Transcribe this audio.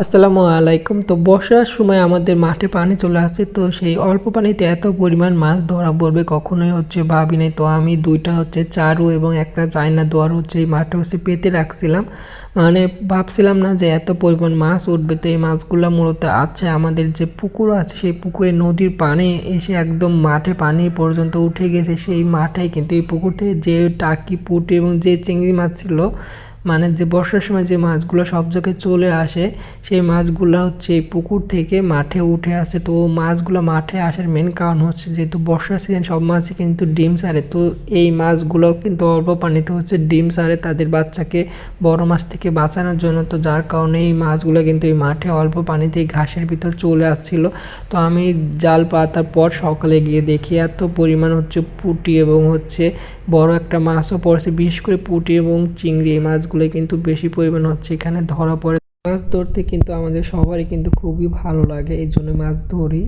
আসসালামু আলাইকুম। তো বর্ষার সময় আমাদের মাঠে পানি চলে আসে, তো সেই অল্প পানিতে এত পরিমাণ মাছ ধরা পড়বে কখনোই ভাবিনি। তো আমি ২টা চারু এবং একটা চায়না দোয়ার এই মাঠে পেতে রাখছিলাম। মানে ভাবছিলাম না যে এত পরিমাণ মাছ উঠবে। তো এই মাছগুলো মূলত আছে আমাদের যে পুকুর আছে, সেই পুকুরে নদীর পানি এসে একদম মাঠে পানি পর্যন্ত উঠে গেছে। সেই মাঠে কিন্তু এই পুকুর থেকে যে টাকি, পুঁটি এবং যে চিংড়ি মাছ ছিল, মানে যে বর্ষার সময় যে মাছগুলো সব জায়গায় চলে আসে, সেই মাছগুলো এই পুকুর থেকে মাঠে উঠে আসে। তো মাছগুলো মাঠে আসার মেন কারণ যেহেতু বর্ষার সিজন, সব মাছই কিন্তু ডিম ছাড়ে। তো এই মাছগুলো কিন্তু অল্প পানিতে ডিম ছাড়ে তাদের বাচ্চাকে বড় মাছ থেকে বাঁচানোর জন্য। তো যার কারণে এই মাছগুলো কিন্তু এই মাঠে অল্প পানিতেই ঘাসের ভিতর চলে আসছিল। তো আমি জাল পাতার পর সকালে গিয়ে দেখি এত পরিমাণ পুঁটি এবং বড় একটা মাছও পড়েছে। বিশেষ করে পুঁটি এবং চিংড়ি, এই মাছগুলো কিন্তু বেশি পরিমাণ এখানে ধরা পড়ে। মাছ ধরতে কিন্তু আমাদের সবারই কিন্তু খুবই ভালো লাগে, এই জন্য মাছ ধরি।